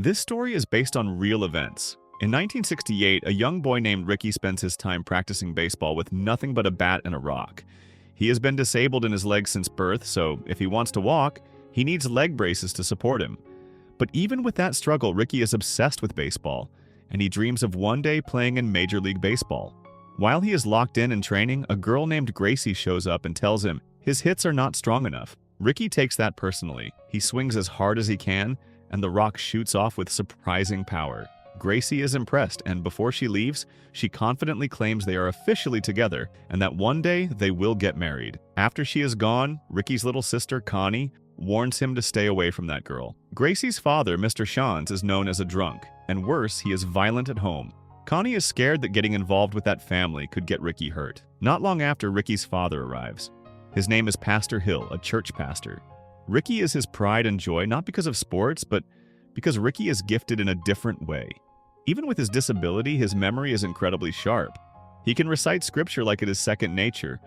This story is based on real events. In 1968, a young boy named Ricky spends his time practicing baseball with nothing but a bat and a rock. He has been disabled in his legs since birth, so if he wants to walk, he needs leg braces to support him. But even with that struggle, Ricky is obsessed with baseball, and he dreams of one day playing in Major League Baseball. While he is locked in training, a girl named Gracie shows up and tells him his hits are not strong enough. Ricky takes that personally. He swings as hard as he can, and the rock shoots off with surprising power. Gracie is impressed, and before she leaves, she confidently claims they are officially together and that one day they will get married. After she is gone, Ricky's little sister, Connie, warns him to stay away from that girl. Gracie's father, Mr. Shans, is known as a drunk, and worse, he is violent at home. Connie is scared that getting involved with that family could get Ricky hurt. Not long after, Ricky's father arrives. His name is Pastor Hill, a church pastor. Ricky is his pride and joy, not because of sports, but because Ricky is gifted in a different way. Even with his disability, his memory is incredibly sharp. He can recite scripture like it is second nature,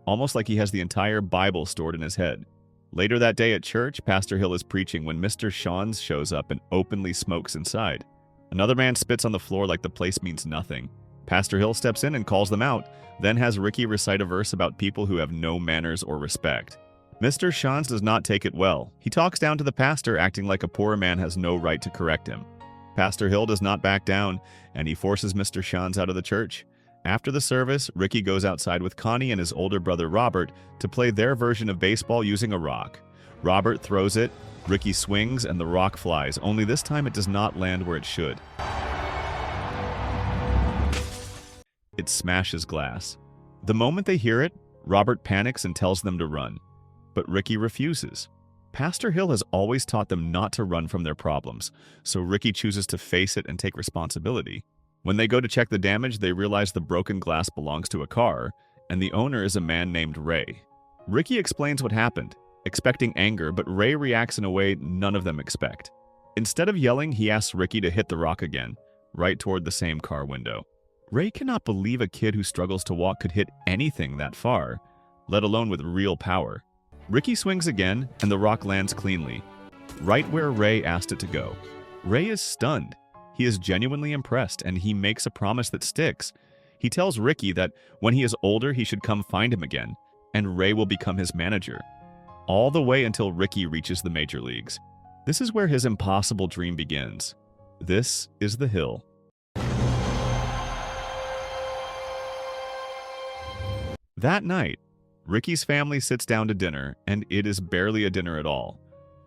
almost like he has the entire Bible stored in his head. Later that day at church, Pastor Hill is preaching when Mr. Shans shows up and openly smokes inside. Another man spits on the floor like the place means nothing. Pastor Hill steps in and calls them out, then has Ricky recite a verse about people who have no manners or respect. Mr. Shans does not take it well. He talks down to the pastor, acting like a poor man has no right to correct him. Pastor Hill does not back down, and he forces Mr. Shans out of the church. After the service, Ricky goes outside with Connie and his older brother Robert to play their version of baseball using a rock. Robert throws it, Ricky swings, and the rock flies, only this time it does not land where it should. It smashes glass. The moment they hear it, Robert panics and tells them to run. But Ricky refuses. Pastor Hill has always taught them not to run from their problems, so Ricky chooses to face it and take responsibility. When they go to check the damage, they realize the broken glass belongs to a car, and the owner is a man named Ray. Ricky explains what happened, expecting anger, but Ray reacts in a way none of them expect. Instead of yelling, he asks Ricky to hit the rock again, right toward the same car window. Ray cannot believe a kid who struggles to walk could hit anything that far, let alone with real power. Ricky swings again, and the rock lands cleanly, right where Ray asked it to go. Ray is stunned. He is genuinely impressed, and he makes a promise that sticks. He tells Ricky that when he is older, he should come find him again, and Ray will become his manager. All the way until Ricky reaches the major leagues. This is where his impossible dream begins. This is the hill. That night, Ricky's family sits down to dinner, and it is barely a dinner at all.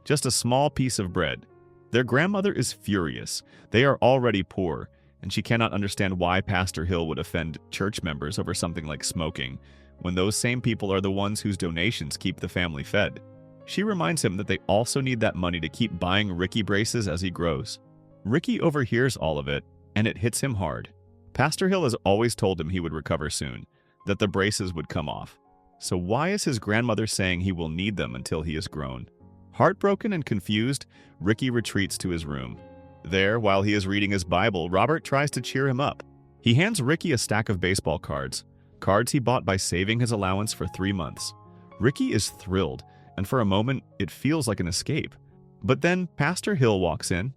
Just a small piece of bread. Their grandmother is furious. They are already poor, and she cannot understand why Pastor Hill would offend church members over something like smoking, when those same people are the ones whose donations keep the family fed. She reminds him that they also need that money to keep buying Ricky braces as he grows. Ricky overhears all of it, and it hits him hard. Pastor Hill has always told him he would recover soon, that the braces would come off. So why is his grandmother saying he will need them until he is grown? Heartbroken and confused, Ricky retreats to his room. There, while he is reading his Bible, Robert tries to cheer him up. He hands Ricky a stack of baseball cards, cards he bought by saving his allowance for 3 months. Ricky is thrilled, and for a moment, it feels like an escape. But then Pastor Hill walks in.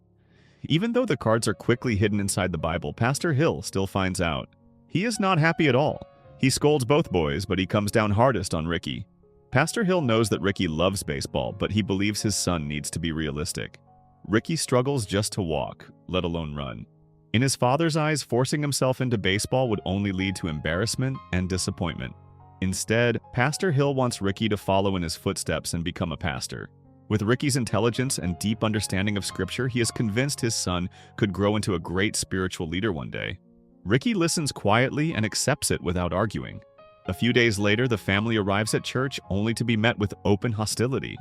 Even though the cards are quickly hidden inside the Bible, Pastor Hill still finds out. He is not happy at all. He scolds both boys, but he comes down hardest on Ricky. Pastor Hill knows that Ricky loves baseball, but he believes his son needs to be realistic. Ricky struggles just to walk, let alone run. In his father's eyes, forcing himself into baseball would only lead to embarrassment and disappointment. Instead, Pastor Hill wants Ricky to follow in his footsteps and become a pastor. With Ricky's intelligence and deep understanding of Scripture, he is convinced his son could grow into a great spiritual leader one day. Ricky listens quietly and accepts it without arguing. A few days later, the family arrives at church only to be met with open hostility.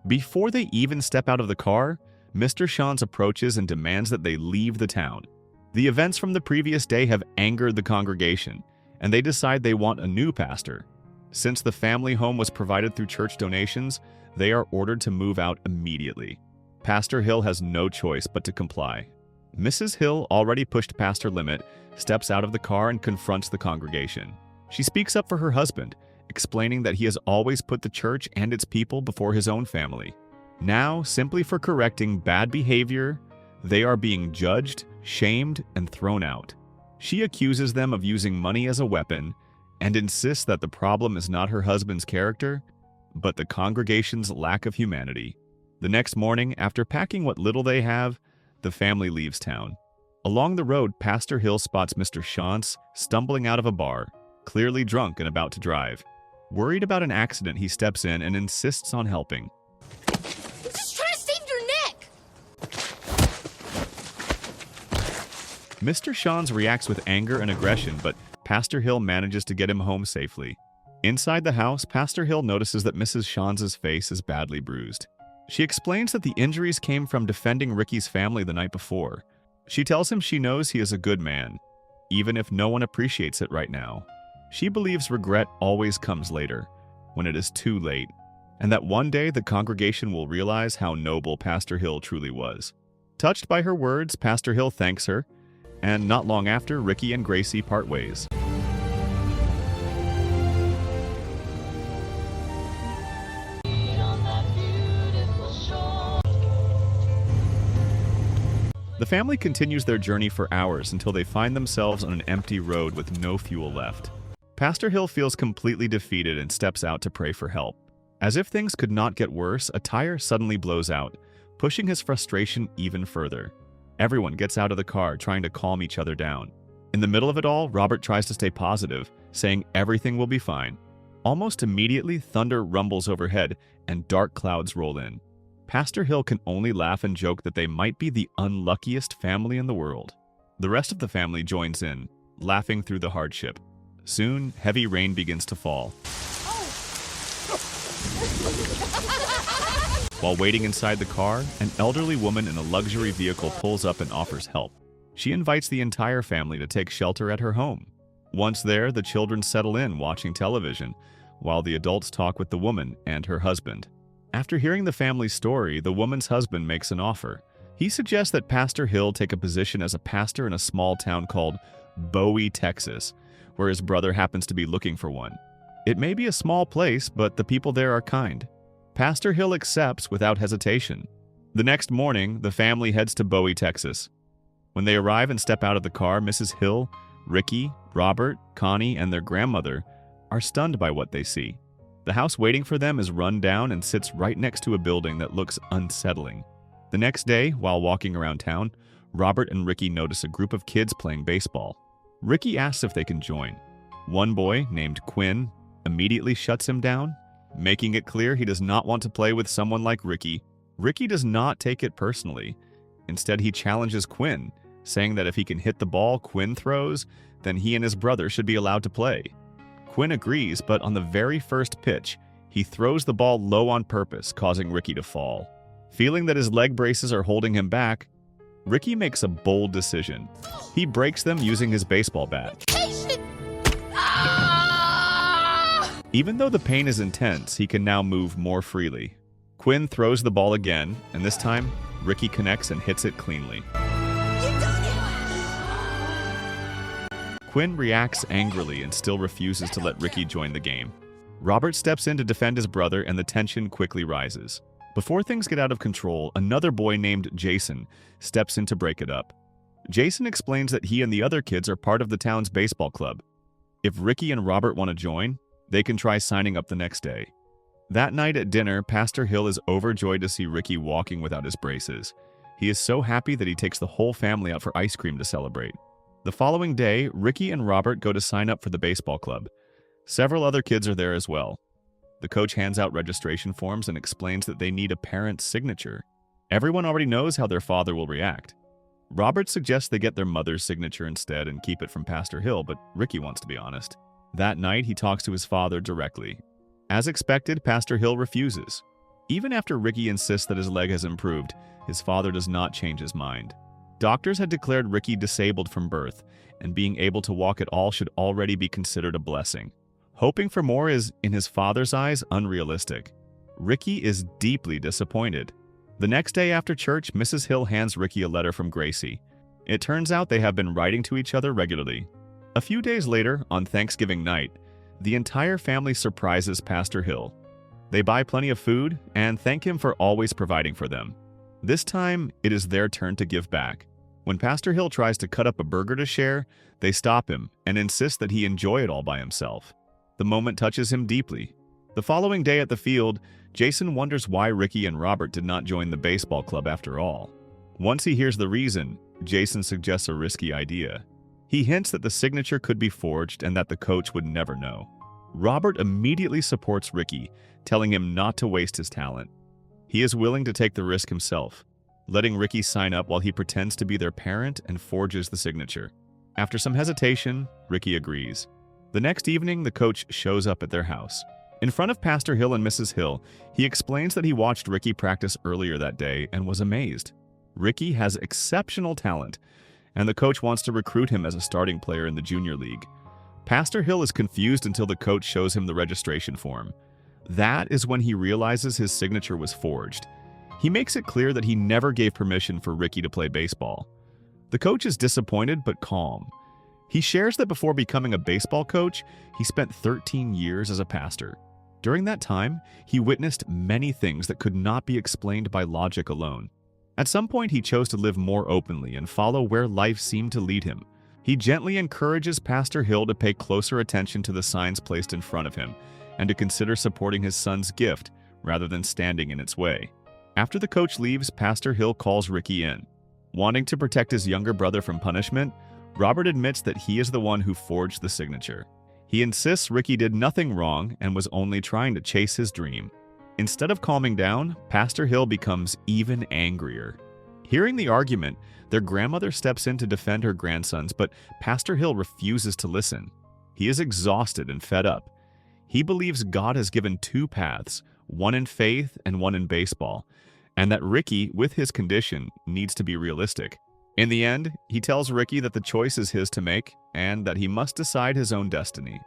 Before they even step out of the car, Mr. Shans approaches and demands that they leave the town. The events from the previous day have angered the congregation, and they decide they want a new pastor. Since the family home was provided through church donations, they are ordered to move out immediately. Pastor Hill has no choice but to comply. Mrs. Hill, already pushed past her limit, steps out of the car and confronts the congregation. She speaks up for her husband, explaining that he has always put the church and its people before his own family. Now, simply for correcting bad behavior, They are being judged, shamed, and thrown out. She accuses them of using money as a weapon and insists that the problem is not her husband's character, but the congregation's lack of humanity. The next morning, after packing what little they have, the family leaves town. Along the road, Pastor Hill spots Mr. Shantz stumbling out of a bar, clearly drunk and about to drive. Worried about an accident, he steps in and insists on helping. I'm just trying to save your neck! Mr. Shantz reacts with anger and aggression, but Pastor Hill manages to get him home safely. Inside the house, Pastor Hill notices that Mrs. Shantz's face is badly bruised. She explains that the injuries came from defending Ricky's family the night before. She tells him she knows he is a good man, even if no one appreciates it right now. She believes regret always comes later, when it is too late, and that one day the congregation will realize how noble Pastor Hill truly was. Touched by her words, Pastor Hill thanks her, and not long after, Ricky and Gracie part ways. The family continues their journey for hours until they find themselves on an empty road with no fuel left. Pastor Hill feels completely defeated and steps out to pray for help. As if things could not get worse, a tire suddenly blows out, pushing his frustration even further. Everyone gets out of the car, trying to calm each other down. In the middle of it all, Robert tries to stay positive, saying everything will be fine. Almost immediately, thunder rumbles overhead and dark clouds roll in. Pastor Hill can only laugh and joke that they might be the unluckiest family in the world. The rest of the family joins in, laughing through the hardship. Soon, heavy rain begins to fall. While waiting inside the car, an elderly woman in a luxury vehicle pulls up and offers help. She invites the entire family to take shelter at her home. Once there, the children settle in watching television, while the adults talk with the woman and her husband. After hearing the family's story, the woman's husband makes an offer. He suggests that Pastor Hill take a position as a pastor in a small town called Bowie, Texas, where his brother happens to be looking for one. It may be a small place, but the people there are kind. Pastor Hill accepts without hesitation. The next morning, the family heads to Bowie, Texas. When they arrive and step out of the car, Mrs. Hill, Ricky, Robert, Connie, and their grandmother are stunned by what they see. The house waiting for them is run down and sits right next to a building that looks unsettling. The next day, while walking around town, Robert and Ricky notice a group of kids playing baseball. Ricky asks if they can join. One boy, named Quinn, immediately shuts him down, making it clear he does not want to play with someone like Ricky. Ricky does not take it personally. Instead, he challenges Quinn, saying that if he can hit the ball Quinn throws, then he and his brother should be allowed to play. Quinn agrees, but on the very first pitch, he throws the ball low on purpose, causing Ricky to fall. Feeling that his leg braces are holding him back, Ricky makes a bold decision. He breaks them using his baseball bat. Even though the pain is intense, he can now move more freely. Quinn throws the ball again, and this time, Ricky connects and hits it cleanly. Quinn reacts angrily and still refuses to let Ricky join the game. Robert steps in to defend his brother, and the tension quickly rises. Before things get out of control, another boy named Jason steps in to break it up. Jason explains that he and the other kids are part of the town's baseball club. If Ricky and Robert want to join, they can try signing up the next day. That night at dinner, Pastor Hill is overjoyed to see Ricky walking without his braces. He is so happy that he takes the whole family out for ice cream to celebrate. The following day, Ricky and Robert go to sign up for the baseball club. Several other kids are there as well. The coach hands out registration forms and explains that they need a parent's signature. Everyone already knows how their father will react. Robert suggests they get their mother's signature instead and keep it from Pastor Hill, but Ricky wants to be honest. That night, he talks to his father directly. As expected, Pastor Hill refuses. Even after Ricky insists that his leg has improved, his father does not change his mind. Doctors had declared Ricky disabled from birth, and being able to walk at all should already be considered a blessing. Hoping for more is, in his father's eyes, unrealistic. Ricky is deeply disappointed. The next day after church, Mrs. Hill hands Ricky a letter from Gracie. It turns out they have been writing to each other regularly. A few days later, on Thanksgiving night, the entire family surprises Pastor Hill. They buy plenty of food and thank him for always providing for them. This time, it is their turn to give back. When Pastor Hill tries to cut up a burger to share, they stop him and insist that he enjoy it all by himself. The moment touches him deeply. The following day at the field, Jason wonders why Ricky and Robert did not join the baseball club after all. Once he hears the reason, Jason suggests a risky idea. He hints that the signature could be forged and that the coach would never know. Robert immediately supports Ricky, telling him not to waste his talent. He is willing to take the risk himself, letting Ricky sign up while he pretends to be their parent and forges the signature. After some hesitation, Ricky agrees. The next evening, the coach shows up at their house. In front of Pastor Hill and Mrs. Hill, he explains that he watched Ricky practice earlier that day and was amazed. Ricky has exceptional talent, and the coach wants to recruit him as a starting player in the junior league. Pastor Hill is confused until the coach shows him the registration form. That is when he realizes his signature was forged. He makes it clear that he never gave permission for Ricky to play baseball. The coach is disappointed but calm. He shares that before becoming a baseball coach, he spent 13 years as a pastor. During that time, he witnessed many things that could not be explained by logic alone. At some point, he chose to live more openly and follow where life seemed to lead him. He gently encourages Pastor Hill to pay closer attention to the signs placed in front of him and to consider supporting his son's gift rather than standing in its way. After the coach leaves, Pastor Hill calls Ricky in. Wanting to protect his younger brother from punishment, Robert admits that he is the one who forged the signature. He insists Ricky did nothing wrong and was only trying to chase his dream. Instead of calming down, Pastor Hill becomes even angrier. Hearing the argument, their grandmother steps in to defend her grandsons, but Pastor Hill refuses to listen. He is exhausted and fed up. He believes God has given two paths, one in faith and one in baseball, and that Ricky, with his condition, needs to be realistic. In the end, he tells Ricky that the choice is his to make and that he must decide his own destiny.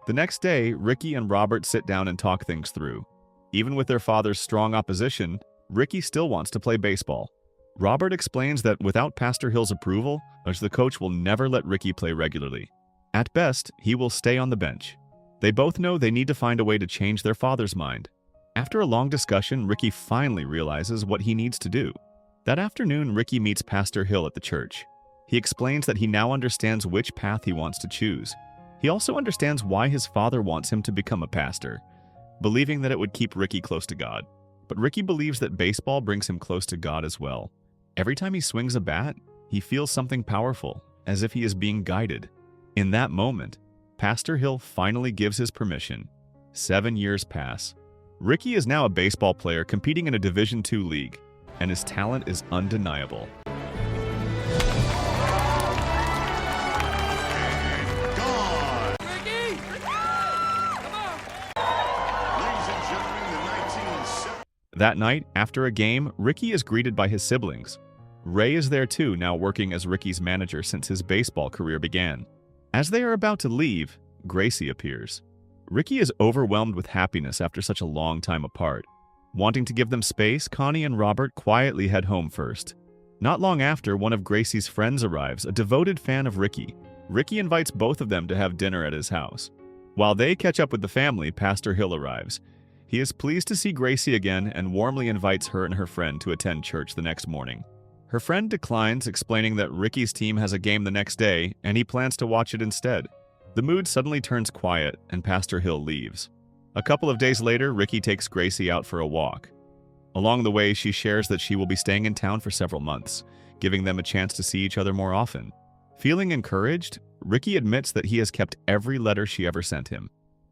The next day, Ricky and Robert sit down and talk things through. Even with their father's strong opposition, Ricky still wants to play baseball. Robert explains that without Pastor Hill's approval, the coach will never let Ricky play regularly. At best, he will stay on the bench. They both know they need to find a way to change their father's mind. After a long discussion, Ricky finally realizes what he needs to do. That afternoon, Ricky meets Pastor Hill at the church. He explains that he now understands which path he wants to choose. He also understands why his father wants him to become a pastor, believing that it would keep Ricky close to God. But Ricky believes that baseball brings him close to God as well. Every time he swings a bat, he feels something powerful, as if he is being guided. In that moment, Pastor Hill finally gives his permission. 7 years pass. Ricky is now a baseball player competing in a Division II league, and his talent is undeniable. That night, after a game, Ricky is greeted by his siblings. Ray is there too, now working as Ricky's manager since his baseball career began. As they are about to leave, Gracie appears. Ricky is overwhelmed with happiness after such a long time apart. Wanting to give them space, Connie and Robert quietly head home first. Not long after, one of Gracie's friends arrives, a devoted fan of Ricky. Ricky invites both of them to have dinner at his house. While they catch up with the family, Pastor Hill arrives. He is pleased to see Gracie again and warmly invites her and her friend to attend church the next morning. Her friend declines, explaining that Ricky's team has a game the next day and he plans to watch it instead. The mood suddenly turns quiet and Pastor Hill leaves. A couple of days later, Ricky takes Gracie out for a walk. Along the way, she shares that she will be staying in town for several months, giving them a chance to see each other more often. Feeling encouraged, Ricky admits that he has kept every letter she ever sent him.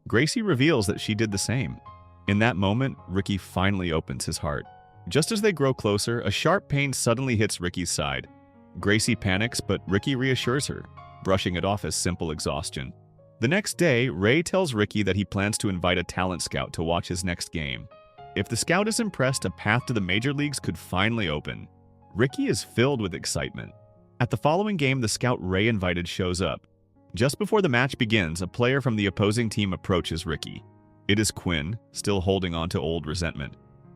Gracie reveals that she did the same. In that moment, Ricky finally opens his heart. Just as they grow closer, a sharp pain suddenly hits Ricky's side. Gracie panics, but Ricky reassures her, brushing it off as simple exhaustion. The next day, Ray tells Ricky that he plans to invite a talent scout to watch his next game. If the scout is impressed, a path to the major leagues could finally open. Ricky is filled with excitement. At the following game, the scout Ray invited shows up. Just before the match begins, a player from the opposing team approaches Ricky. It is Quinn, still holding on to old resentment.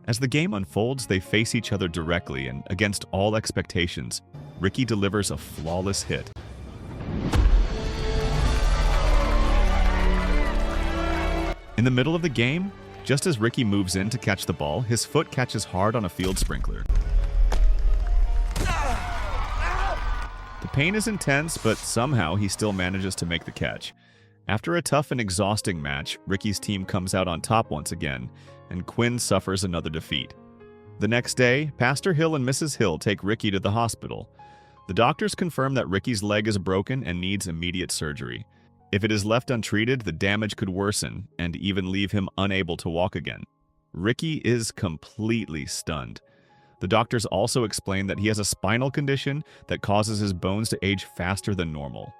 As the game unfolds, they face each other directly, and against all expectations, Ricky delivers a flawless hit. In the middle of the game, just as Ricky moves in to catch the ball, his foot catches hard on a field sprinkler. The pain is intense, but somehow he still manages to make the catch. After a tough and exhausting match, Ricky's team comes out on top once again, and Quinn suffers another defeat. The next day, Pastor Hill and Mrs. Hill take Ricky to the hospital. The doctors confirm that Ricky's leg is broken and needs immediate surgery. If it is left untreated, the damage could worsen and even leave him unable to walk again. Ricky is completely stunned. The doctors also explain that he has a spinal condition that causes his bones to age faster than normal.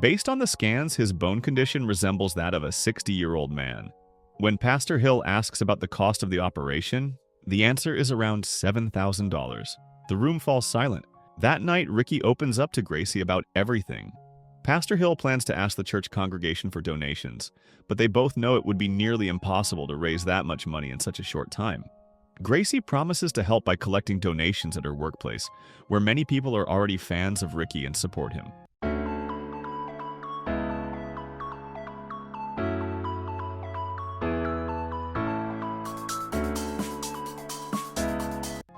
Based on the scans, his bone condition resembles that of a 60-year-old man. When Pastor Hill asks about the cost of the operation, the answer is around $7,000. The room falls silent. That night, Ricky opens up to Gracie about everything. Pastor Hill plans to ask the church congregation for donations, but they both know it would be nearly impossible to raise that much money in such a short time. Gracie promises to help by collecting donations at her workplace, where many people are already fans of Ricky and support him.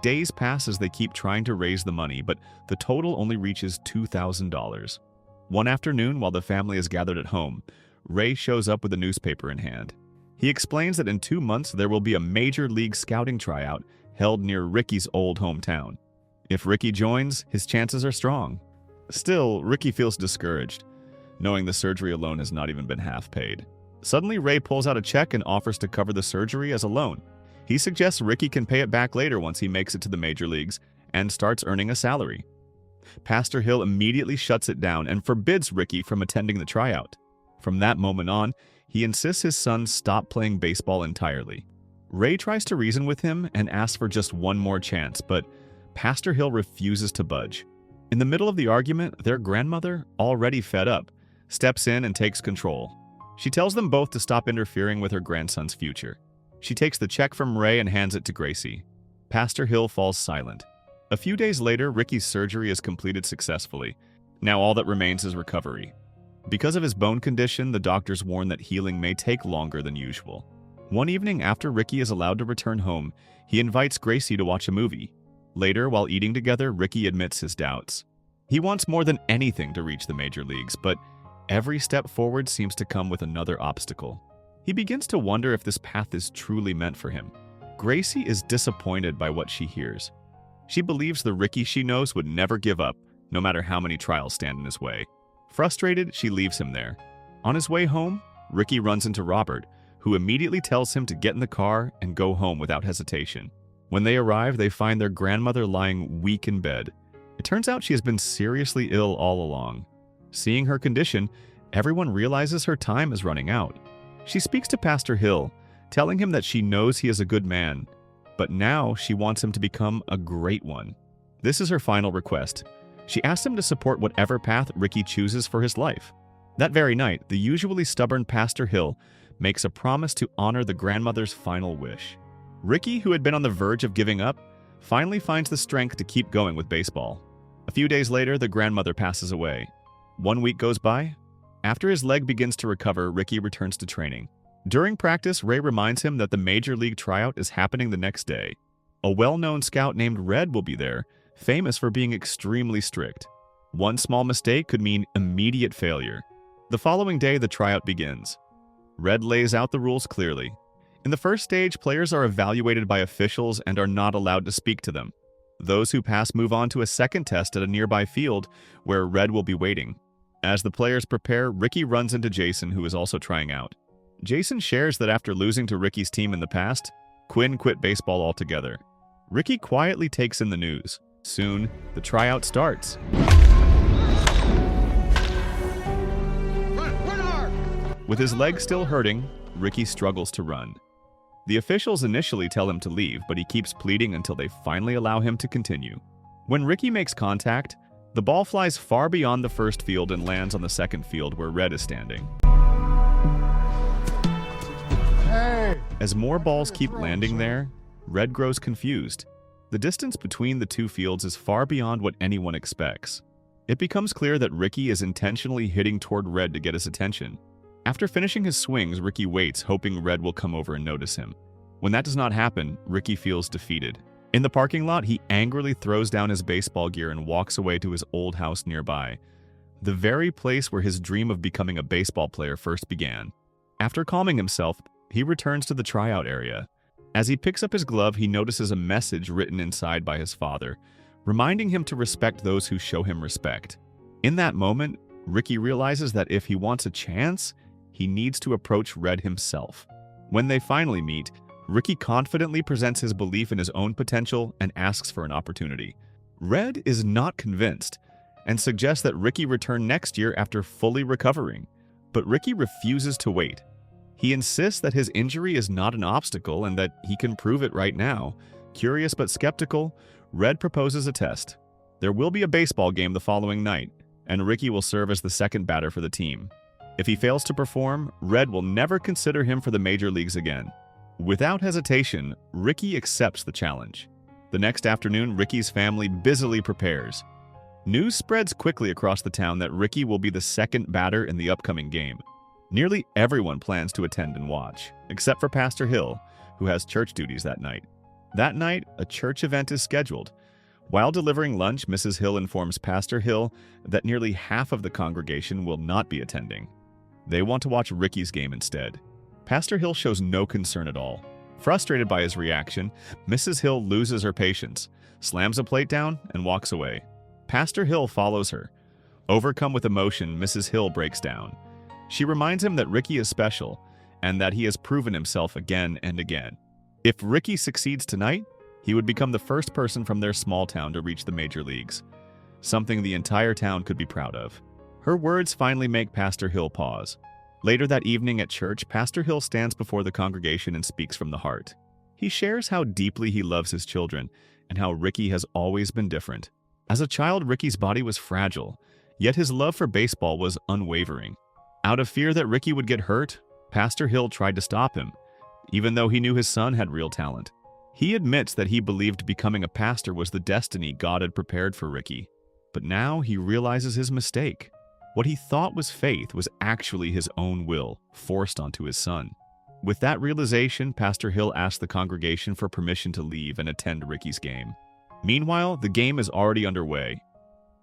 Days pass as they keep trying to raise the money, but the total only reaches $2,000. One afternoon, while the family is gathered at home, Ray shows up with a newspaper in hand. He explains that in 2 months there will be a major league scouting tryout held near Ricky's old hometown. If Ricky joins, his chances are strong. Still, Ricky feels discouraged, knowing the surgery alone has not even been half paid. Suddenly, Ray pulls out a check and offers to cover the surgery as a loan. He suggests Ricky can pay it back later once he makes it to the major leagues and starts earning a salary. Pastor Hill immediately shuts it down and forbids Ricky from attending the tryout. From that moment on, he insists his son stop playing baseball entirely. Ray tries to reason with him and asks for just one more chance, but Pastor Hill refuses to budge. In the middle of the argument, their grandmother, already fed up, steps in and takes control. She tells them both to stop interfering with her grandson's future. She takes the check from Ray and hands it to Gracie. Pastor Hill falls silent. A few days later, Ricky's surgery is completed successfully. Now all that remains is recovery. Because of his bone condition, the doctors warn that healing may take longer than usual. One evening after Ricky is allowed to return home, he invites Gracie to watch a movie. Later, while eating together, Ricky admits his doubts. He wants more than anything to reach the major leagues, but every step forward seems to come with another obstacle. He begins to wonder if this path is truly meant for him. Gracie is disappointed by what she hears. She believes the Ricky she knows would never give up, no matter how many trials stand in his way. Frustrated, she leaves him there. On his way home, Ricky runs into Robert, who immediately tells him to get in the car and go home without hesitation. When they arrive, they find their grandmother lying weak in bed. It turns out she has been seriously ill all along. Seeing her condition, everyone realizes her time is running out. She speaks to Pastor Hill, telling him that she knows he is a good man, but now she wants him to become a great one. This is her final request. She asks him to support whatever path Ricky chooses for his life. That very night, the usually stubborn Pastor Hill makes a promise to honor the grandmother's final wish. Ricky, who had been on the verge of giving up, finally finds the strength to keep going with baseball. A few days later, the grandmother passes away. 1 week goes by. After his leg begins to recover, Ricky returns to training. During practice, Ray reminds him that the major league tryout is happening the next day. A well-known scout named Red will be there, famous for being extremely strict. One small mistake could mean immediate failure. The following day, the tryout begins. Red lays out the rules clearly. In the first stage, players are evaluated by officials and are not allowed to speak to them. Those who pass move on to a second test at a nearby field, where Red will be waiting. As the players prepare, Ricky runs into Jason, who is also trying out. Jason shares that after losing to Ricky's team in the past, Quinn quit baseball altogether. Ricky quietly takes in the news. Soon, the tryout starts. Run hard! With his leg still hurting, Ricky struggles to run. The officials initially tell him to leave, but he keeps pleading until they finally allow him to continue. When Ricky makes contact, the ball flies far beyond the first field and lands on the second field where Red is standing. Hey! As more balls keep landing there, Red grows confused. The distance between the two fields is far beyond what anyone expects. It becomes clear that Ricky is intentionally hitting toward Red to get his attention. After finishing his swings, Ricky waits, hoping Red will come over and notice him. When that does not happen, Ricky feels defeated. In the parking lot, he angrily throws down his baseball gear and walks away to his old house nearby, the very place where his dream of becoming a baseball player first began. After calming himself, he returns to the tryout area. As he picks up his glove, he notices a message written inside by his father, reminding him to respect those who show him respect. In that moment, Ricky realizes that if he wants a chance, he needs to approach Red himself. When they finally meet, Ricky confidently presents his belief in his own potential and asks for an opportunity. Red is not convinced and suggests that Ricky return next year after fully recovering, but Ricky refuses to wait. He insists that his injury is not an obstacle and that he can prove it right now. Curious but skeptical, Red proposes a test. There will be a baseball game the following night, and Ricky will serve as the second batter for the team. If he fails to perform, Red will never consider him for the major leagues again. Without hesitation, Ricky accepts the challenge. The next afternoon, Ricky's family busily prepares. News spreads quickly across the town that Ricky will be the second batter in the upcoming game. Nearly everyone plans to attend and watch, except for Pastor Hill, who has church duties that night. That night, a church event is scheduled. While delivering lunch, Mrs. Hill informs Pastor Hill that nearly half of the congregation will not be attending. They want to watch Ricky's game instead. Pastor Hill shows no concern at all. Frustrated by his reaction, Mrs. Hill loses her patience, slams a plate down, and walks away. Pastor Hill follows her. Overcome with emotion, Mrs. Hill breaks down. She reminds him that Ricky is special and that he has proven himself again and again. If Ricky succeeds tonight, he would become the first person from their small town to reach the major leagues, something the entire town could be proud of. Her words finally make Pastor Hill pause. Later that evening at church, Pastor Hill stands before the congregation and speaks from the heart. He shares how deeply he loves his children and how Ricky has always been different. As a child, Ricky's body was fragile, yet his love for baseball was unwavering. Out of fear that Ricky would get hurt, Pastor Hill tried to stop him, even though he knew his son had real talent. He admits that he believed becoming a pastor was the destiny God had prepared for Ricky. But now he realizes his mistake. What he thought was faith was actually his own will, forced onto his son. With that realization, Pastor Hill asked the congregation for permission to leave and attend Ricky's game. Meanwhile, the game is already underway.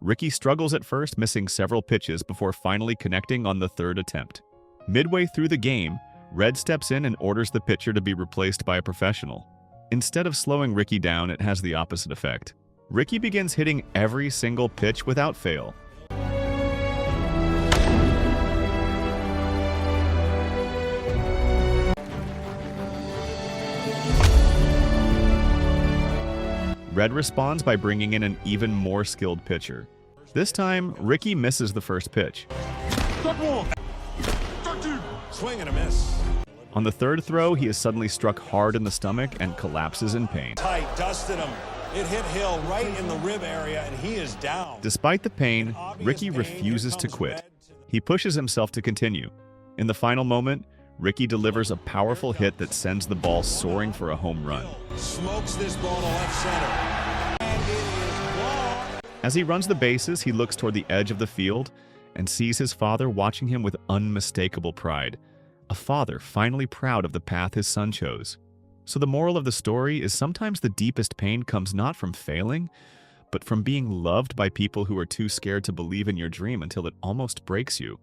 Ricky struggles at first, missing several pitches before finally connecting on the third attempt. Midway through the game, Red steps in and orders the pitcher to be replaced by a professional. Instead of slowing Ricky down, it has the opposite effect. Ricky begins hitting every single pitch without fail. Red responds by bringing in an even more skilled pitcher. This time, Ricky misses the first pitch. Swing and a miss. On the third throw, he is suddenly struck hard in the stomach and collapses in pain. Tight, dusted him. It hit Hill right in the rib area, and he is down. Despite the pain, Ricky refuses to quit. He pushes himself to continue. In the final moment, Ricky delivers a powerful hit that sends the ball soaring for a home run. Smokes this ball to left center. And it is gone. As he runs the bases, he looks toward the edge of the field and sees his father watching him with unmistakable pride. A father finally proud of the path his son chose. So the moral of the story is sometimes the deepest pain comes not from failing, but from being loved by people who are too scared to believe in your dream until it almost breaks you.